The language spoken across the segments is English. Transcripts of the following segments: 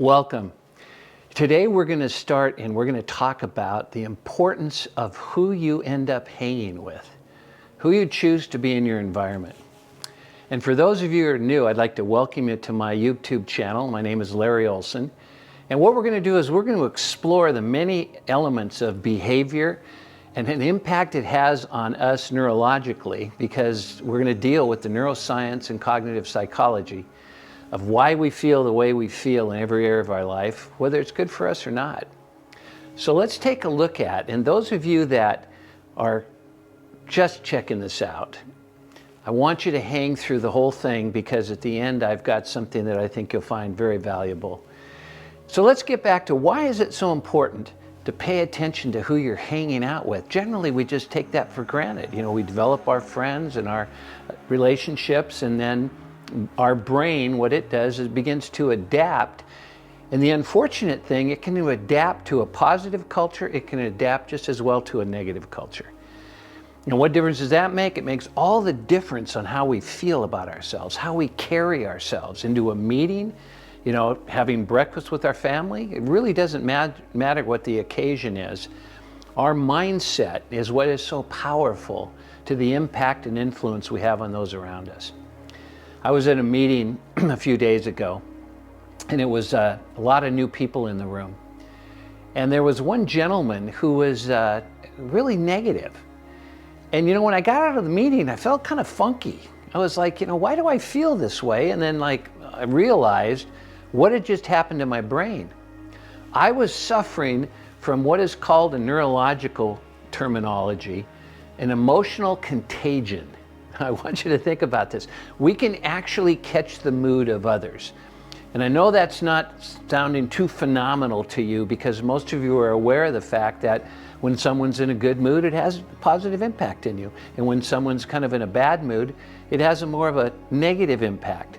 Welcome. Today we're going to start and we're going to talk about the importance of who you end up hanging with, who you choose to be in your environment. And for those of you who are new, I'd like to welcome you to my YouTube channel. My name is Larry Olson. And what we're going to do is we're going to explore the many elements of behavior and an impact it has on us neurologically, because we're going to deal with the neuroscience and cognitive psychology of why we feel the way we feel in every area of our life, whether it's good for us or not. So let's take a look at, and those of you that are just checking this out, I want you to hang through the whole thing, because at the end I've got something that I think you'll find very valuable. So let's get back to why is it so important to pay attention to who you're hanging out with. Generally, we just take that for granted. You know, we develop our friends and our relationships, and then our brain, what it does is begins to adapt. And the unfortunate thing, it can adapt to a positive culture. It can adapt just as well to a negative culture. And what difference does that make? It makes all the difference on how we feel about ourselves, how we carry ourselves into a meeting, you know, having breakfast with our family. It really doesn't matter what the occasion is. Our mindset is what is so powerful to the impact and influence we have on those around us. I was at a meeting a few days ago, and it was a lot of new people in the room. And there was one gentleman who was really negative. And you know, when I got out of the meeting, I felt kind of funky. I was like, you know, why do I feel this way? And then I realized what had just happened to my brain. I was suffering from what is called, in neurological terminology, an emotional contagion. I want you to think about this. We can actually catch the mood of others. And I know that's not sounding too phenomenal to you, because most of you are aware of the fact that when someone's in a good mood, it has a positive impact in you. And when someone's kind of in a bad mood, it has a more of a negative impact.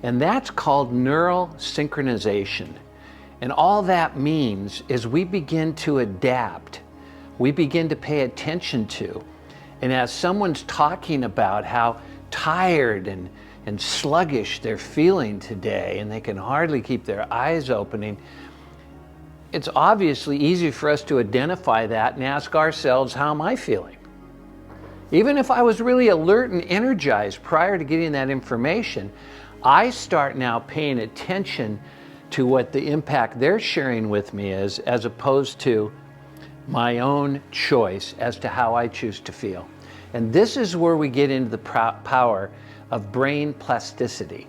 And that's called neural synchronization. And all that means is we begin to adapt. We begin to pay attention to. And as someone's talking about how tired and sluggish they're feeling today, and they can hardly keep their eyes opening, it's obviously easy for us to identify that and ask ourselves, how am I feeling? Even if I was really alert and energized prior to getting that information, I start now paying attention to what the impact they're sharing with me is, as opposed to my own choice as to how I choose to feel. And this is where we get into the power of brain plasticity.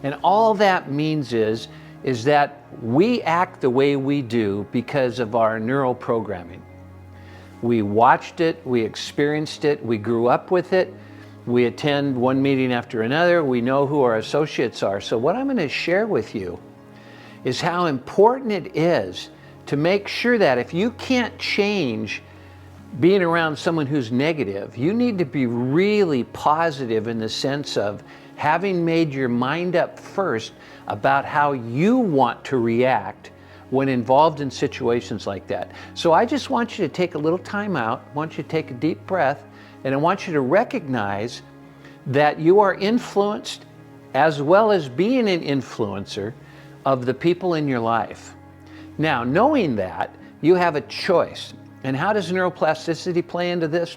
And all that means is that we act the way we do because of our neural programming. We watched it, we experienced it, we grew up with it, we attend one meeting after another, we know who our associates are. So what I'm going to share with you is how important it is to make sure that if you can't change being around someone who's negative, you need to be really positive, in the sense of having made your mind up first about how you want to react when involved in situations like that. So I just want you to take a little time out, I want you to take a deep breath, and I want you to recognize that you are influenced, as well as being an influencer of the people in your life. Now, knowing that, you have a choice. And how does neuroplasticity play into this?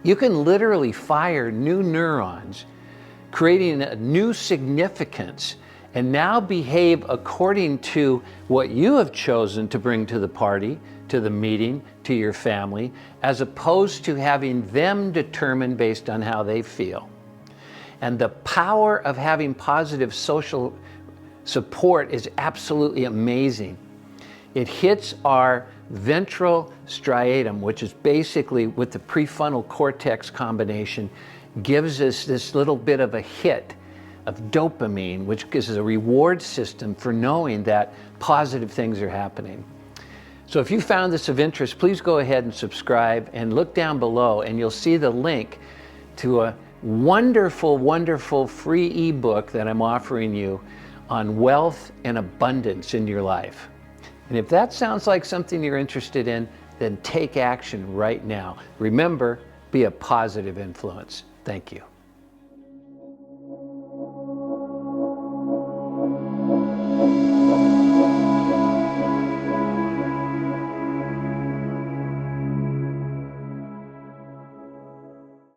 You can literally fire new neurons, creating a new significance, and now behave according to what you have chosen to bring to the party, to the meeting, to your family, as opposed to having them determined based on how they feel. And the power of having positive social support is absolutely amazing. It hits our ventral striatum, which is basically with the prefrontal cortex combination, gives us this little bit of a hit of dopamine, which gives us a reward system for knowing that positive things are happening. So if you found this of interest, please go ahead and subscribe, and look down below and you'll see the link to a wonderful, wonderful free ebook that I'm offering you on wealth and abundance in your life. And if that sounds like something you're interested in, then take action right now. Remember, be a positive influence. Thank you.